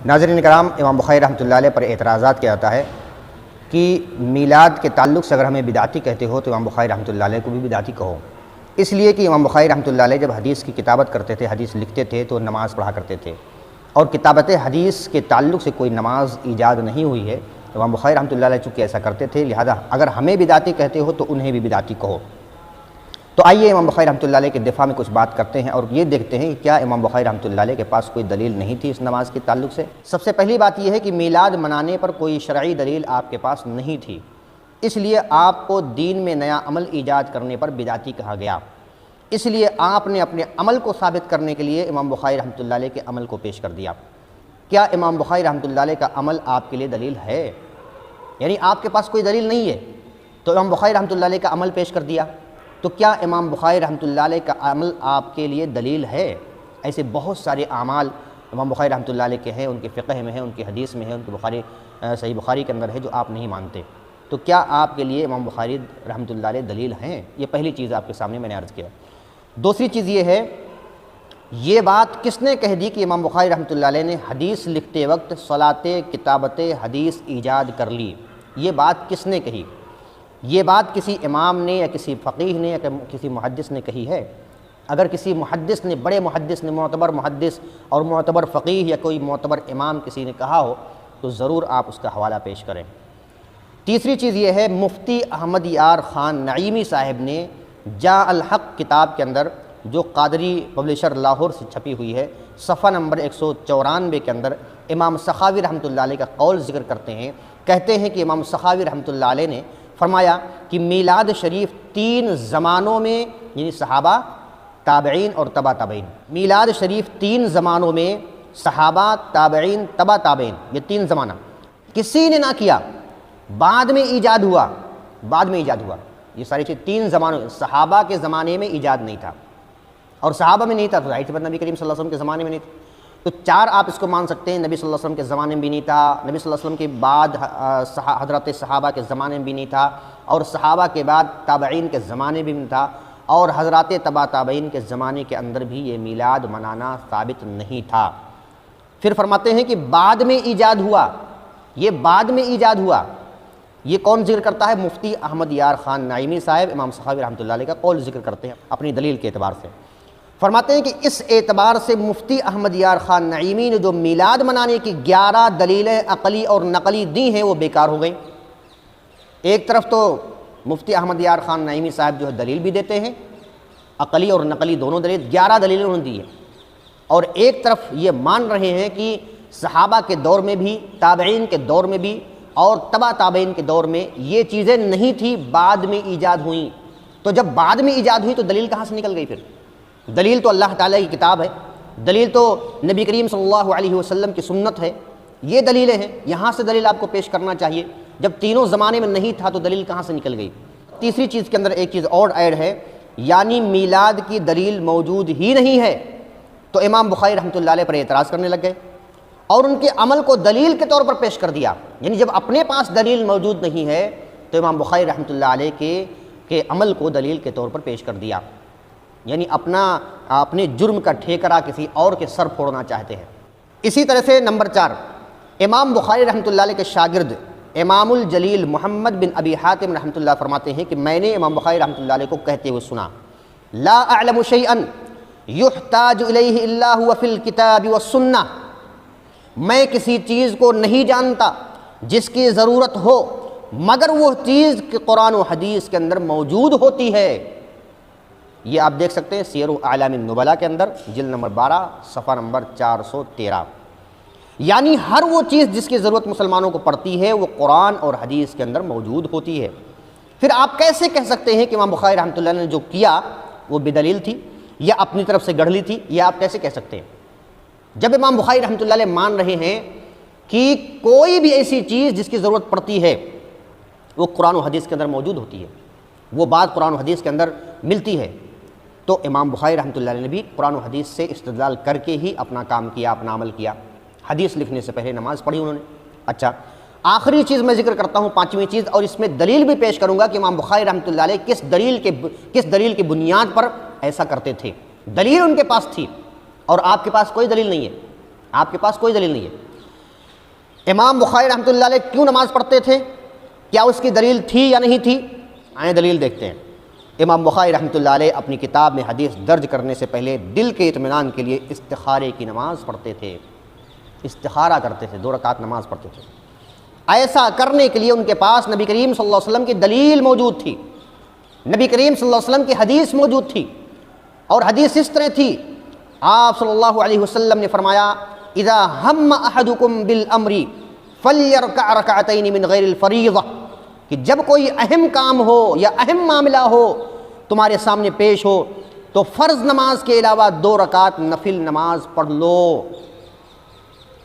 ناظرین کرام، امام بخاری رحمۃ اللہ علیہ پر اعتراضات کیا جاتا ہے کہ میلاد کے تعلق سے اگر ہمیں بدعتی کہتے ہو تو امام بخاری رحمۃ اللہ علیہ کو بھی بدعتی کہو، اس لیے کہ امام بخاری رحمۃ اللہ علیہ جب حدیث کی کتابت کرتے تھے، حدیث لکھتے تھے تو نماز پڑھا کرتے تھے، اور کتابت حدیث کے تعلق سے کوئی نماز ایجاد نہیں ہوئی ہے۔ امام بخاری رحمۃ اللہ علیہ چونکہ ایسا کرتے تھے، لہذا اگر ہمیں بدعتی کہتے ہو تو انہیں بھی بدعتی کہو۔ تو آئیے امام بخاری رحمۃ اللہ علیہ کے دفاع میں کچھ بات کرتے ہیں اور یہ دیکھتے ہیں کہ کیا امام بخاری رحمۃ اللہ علیہ کے پاس کوئی دلیل نہیں تھی اس نماز کے تعلق سے۔ سب سے پہلی بات یہ ہے کہ میلاد منانے پر کوئی شرعی دلیل آپ کے پاس نہیں تھی، اس لیے آپ کو دین میں نیا عمل ایجاد کرنے پر بدعتی کہا گیا۔ اس لیے آپ نے اپنے عمل کو ثابت کرنے کے لیے امام بخاری رحمۃ اللہ علیہ کے عمل کو پیش کر دیا۔ کیا امام بخاری رحمۃ اللہ علیہ کا عمل آپ کے لیے دلیل ہے؟ یعنی آپ کے پاس کوئی دلیل نہیں ہے تو امام بخاری رحمۃ اللہ علیہ کا عمل پیش کر دیا، تو کیا امام بخاری رحمۃ اللہ علیہ کا عمل آپ کے لیے دلیل ہے؟ ایسے بہت سارے اعمال امام بخاری رحمۃ اللہ علیہ کے ہیں، ان کے فقہ میں ہیں، ان کی حدیث میں ہے، ان کے صحیح بخاری کے اندر ہے، جو آپ نہیں مانتے۔ تو کیا آپ کے لیے امام بخاری رحمۃ اللہ علیہ دلیل ہیں؟ یہ پہلی چیز آپ کے سامنے میں نے عرض کیا۔ دوسری چیز یہ ہے، یہ بات کس نے کہہ دی کہ امام بخاری رحمۃ اللہ علیہ نے حدیث لکھتے وقت صلاۃ کتابت حدیث ایجاد کر لی؟ یہ بات کس نے کہی؟ یہ بات کسی امام نے یا کسی فقیہ نے یا کسی محدث نے کہی ہے؟ اگر کسی محدث نے، بڑے محدث نے، معتبر محدث اور معتبر فقیہ یا کوئی معتبر امام کسی نے کہا ہو تو ضرور آپ اس کا حوالہ پیش کریں۔ تیسری چیز یہ ہے، مفتی احمد یار خان نعیمی صاحب نے جاء الحق کتاب کے اندر، جو قادری پبلشر لاہور سے چھپی ہوئی ہے، صفحہ نمبر 194 کے اندر امام سخاوی رحمۃ اللہ علیہ کا قول ذکر کرتے ہیں۔ کہتے ہیں کہ امام سخاوی رحمۃ اللہ علیہ نے فرمایا کہ میلاد شریف 3 زمانوں میں، یعنی صحابہ، تابعین اور تبع تابعین، میلاد شریف 3 زمانوں میں صحابہ، تابعین، تبع تابعین، یہ 3 زمانہ کسی نے نہ کیا، بعد میں ایجاد ہوا، بعد میں ایجاد ہوا۔ یہ ساری چیز 3 زمانوں، صحابہ کے زمانے میں ایجاد نہیں تھا، اور صحابہ میں نہیں تھا تو ظاہر سی بات نبی کریم صلی اللہ علیہ وسلم کے زمانے میں نہیں تھا۔ تو 4 آپ اس کو مان سکتے ہیں، نبی صلی اللہ علیہ وسلم کے زمانے میں بھی نہیں تھا، نبی صلی اللہ علیہ وسلم کے بعد حضرت صحابہ کے زمانے میں بھی نہیں تھا، اور صحابہ کے بعد تابعین کے زمانے بھی نہیں تھا، اور حضرات تبع تابعین کے زمانے کے اندر بھی یہ میلاد منانا ثابت نہیں تھا۔ پھر فرماتے ہیں کہ بعد میں ایجاد ہوا، یہ بعد میں ایجاد ہوا۔ یہ کون ذکر کرتا ہے؟ مفتی احمد یار خان نعیمی صاحب امام سخاوی رحمۃ اللہ علیہ کا قول ذکر کرتے ہیں اپنی دلیل کے اعتبار سے۔ فرماتے ہیں کہ اس اعتبار سے مفتی احمد یار خان نعیمی نے جو میلاد منانے کی 11 دلیلیں عقلی اور نقلی دی ہیں وہ بیکار ہو گئیں۔ ایک طرف تو مفتی احمد یار خان نعیمی صاحب جو ہے دلیل بھی دیتے ہیں، عقلی اور نقلی دونوں دلیل، 11 دلیلیں انہوں نے دی ہیں، اور ایک طرف یہ مان رہے ہیں کہ صحابہ کے دور میں بھی، تابعین کے دور میں بھی اور تبع تابعین کے دور میں یہ چیزیں نہیں تھی، بعد میں ایجاد ہوئیں۔ تو جب بعد میں ایجاد ہوئی تو دلیل کہاں سے نکل گئی؟ پھر دلیل تو اللہ تعالیٰ کی کتاب ہے، دلیل تو نبی کریم صلی اللہ علیہ وسلم کی سنت ہے، یہ دلیلیں ہیں، یہاں سے دلیل آپ کو پیش کرنا چاہیے۔ جب تینوں زمانے میں نہیں تھا تو دلیل کہاں سے نکل گئی؟ تیسری چیز کے اندر ایک چیز اور ایڈ ہے، یعنی میلاد کی دلیل موجود ہی نہیں ہے، تو امام بخاری رحمۃ اللہ علیہ پر اعتراض کرنے لگ گئے اور ان کے عمل کو دلیل کے طور پر پیش کر دیا۔ یعنی جب اپنے پاس دلیل موجود نہیں ہے تو امام بخاری رحمۃ اللہ علیہ کے عمل کو دلیل کے طور پر پیش کر دیا، یعنی اپنے جرم کا ٹھیکرا کسی اور کے سر پھوڑنا چاہتے ہیں۔ اسی طرح سے نمبر 4، امام بخاری رحمۃ اللہ علیہ کے شاگرد امام الجلیل محمد بن ابی حاتم رحمۃ اللہ فرماتے ہیں کہ میں نے امام بخاری رحمۃ اللہ علیہ کو کہتے ہوئے سنا، لا اعلم شیئا یحتاج الیہ الا هو فی الکتاب والسنہ، میں کسی چیز کو نہیں جانتا جس کی ضرورت ہو مگر وہ چیز کہ قرآن و حدیث کے اندر موجود ہوتی ہے۔ یہ آپ دیکھ سکتے ہیں سیر اعلام النبلاء کے اندر، جلد نمبر 12 صفحہ نمبر 413۔ یعنی ہر وہ چیز جس کی ضرورت مسلمانوں کو پڑتی ہے وہ قرآن اور حدیث کے اندر موجود ہوتی ہے۔ پھر آپ کیسے کہہ سکتے ہیں کہ امام بخاری رحمۃ اللہ نے جو کیا وہ بدلیل تھی یا اپنی طرف سے گڑھ لی تھی؟ یہ آپ کیسے کہہ سکتے ہیں جب امام بخاری رحمۃ اللہ علیہ مان رہے ہیں کہ کوئی بھی ایسی چیز جس کی ضرورت پڑتی ہے وہ قرآن و حدیث کے اندر موجود ہوتی ہے، وہ بات قرآن و حدیث کے اندر ملتی ہے، تو امام بخاری رحمۃ اللہ علیہ نے بھی قرآن و حدیث سے استدلال کر کے ہی اپنا کام کیا، اپنا عمل کیا۔ حدیث لکھنے سے پہلے نماز پڑھی انہوں نے۔ اچھا، آخری چیز میں ذکر کرتا ہوں، 5ویں چیز، اور اس میں دلیل بھی پیش کروں گا کہ امام بخاری رحمۃ اللہ علیہ کس دلیل کی بنیاد پر ایسا کرتے تھے۔ دلیل ان کے پاس تھی اور آپ کے پاس کوئی دلیل نہیں ہے، آپ کے پاس کوئی دلیل نہیں ہے۔ امام بخاری رحمۃ اللہ علیہ کیوں نماز پڑھتے تھے؟ کیا اس کی دلیل تھی یا نہیں تھی؟ آئیں دلیل دیکھتے ہیں۔ امام بخاری رحمۃ اللہ علیہ اپنی کتاب میں حدیث درج کرنے سے پہلے دل کے اطمینان کے لیے استخارے کی نماز پڑھتے تھے، استخارہ کرتے تھے، 2 رکعت نماز پڑھتے تھے۔ ایسا کرنے کے لیے ان کے پاس نبی کریم صلی اللہ علیہ وسلم کی دلیل موجود تھی، نبی کریم صلی اللہ علیہ وسلم کی حدیث موجود تھی، اور حدیث اس طرح تھی، آپ صلی اللہ علیہ وسلم نے فرمایا اذا ہم احدکم بالامر فلیرکع رکعتین من غیر الفریضہ، کہ جب کوئی اہم کام ہو یا اہم معاملہ ہو تمہارے سامنے پیش ہو تو فرض نماز کے علاوہ 2 رکعت نفل نماز پڑھ لو۔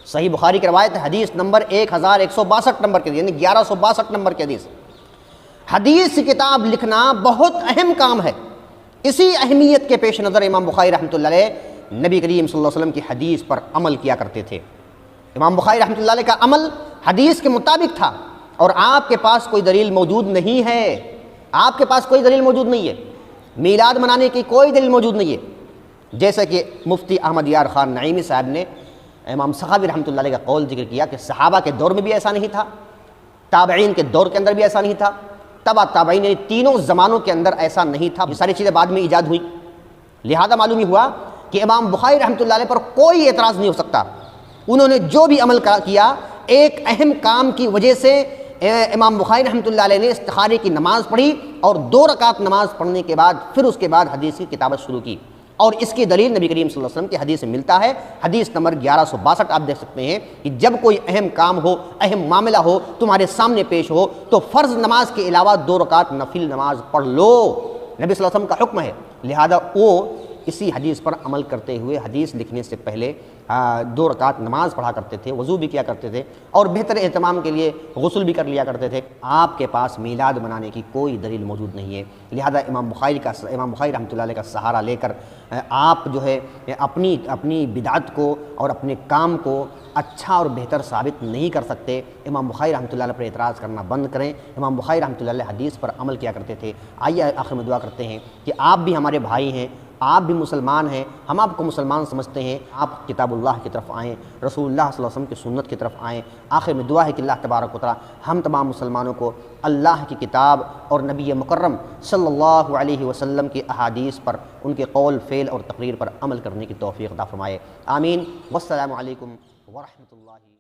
صحیح بخاری کی روایت حدیث نمبر 1162 نمبر کے، یعنی 1162 نمبر کی حدیث۔ حدیث کی کتاب لکھنا بہت اہم کام ہے، اسی اہمیت کے پیش نظر امام بخاری رحمۃ اللہ علیہ نبی کریم صلی اللہ علیہ وسلم کی حدیث پر عمل کیا کرتے تھے۔ امام بخاری رحمۃ اللہ علیہ کا عمل حدیث کے مطابق تھا، اور آپ کے پاس کوئی دلیل موجود نہیں ہے، آپ کے پاس کوئی دلیل موجود نہیں ہے، میلاد منانے کی کوئی دلیل موجود نہیں ہے۔ جیسا کہ مفتی احمد یار خان نعیمی صاحب نے امام سخاوی رحمۃ اللہ علیہ کا قول ذکر کیا کہ صحابہ کے دور میں بھی ایسا نہیں تھا، تابعین کے دور کے اندر بھی ایسا نہیں تھا، تبع تابعین، یعنی تینوں زمانوں کے اندر ایسا نہیں تھا، یہ ساری چیزیں بعد میں ایجاد ہوئی۔ لہذا معلوم ہی ہوا کہ امام بخاری رحمۃ اللہ علیہ پر کوئی اعتراض نہیں ہو سکتا، انہوں نے جو بھی عمل کیا ایک اہم کام کی وجہ سے امام بخاری رحمۃ اللہ علیہ نے استخارے کی نماز پڑھی، اور 2 رکعت نماز پڑھنے کے بعد پھر اس کے بعد حدیث کی کتابت شروع کی، اور اس کی دلیل نبی کریم صلی اللہ علیہ وسلم کی حدیث سے ملتا ہے۔ حدیث نمبر 1162 آپ دیکھ سکتے ہیں کہ جب کوئی اہم کام ہو، اہم معاملہ ہو تمہارے سامنے پیش ہو تو فرض نماز کے علاوہ 2 رکعت نفل نماز پڑھ لو، نبی صلی اللہ علیہ وسلم کا حکم ہے۔ لہذا وہ اسی حدیث پر عمل کرتے ہوئے حدیث لکھنے سے پہلے 2 رکعت نماز پڑھا کرتے تھے، وضو بھی کیا کرتے تھے، اور بہتر اہتمام کے لیے غسل بھی کر لیا کرتے تھے۔ آپ کے پاس میلاد منانے کی کوئی دلیل موجود نہیں ہے، لہذا امام بخاری رحمۃ اللہ علیہ کا سہارا لے کر آپ جو ہے اپنی بدعت کو اور اپنے کام کو اچھا اور بہتر ثابت نہیں کر سکتے۔ امام بخاری رحمۃ اللہ علیہ پر اعتراض کرنا بند کریں، امام بخاری رحمۃ اللہ علیہ حدیث پر عمل کیا کرتے تھے۔ آئیے آخر میں دعا کرتے ہیں کہ آپ بھی ہمارے بھائی ہیں، آپ بھی مسلمان ہیں، ہم آپ کو مسلمان سمجھتے ہیں، آپ کتاب اللہ کی طرف آئیں، رسول اللہ صلی اللہ علیہ وسلم کی سنت کی طرف آئیں۔ آخر میں دعا ہے کہ اللہ تبارک و تعالی ہم تمام مسلمانوں کو اللہ کی کتاب اور نبی مکرم صلی اللہ علیہ وسلم کی احادیث پر، ان کے قول فعل اور تقریر پر عمل کرنے کی توفیق عطا فرمائے، آمین۔ والسلام علیکم ورحمۃ اللہ۔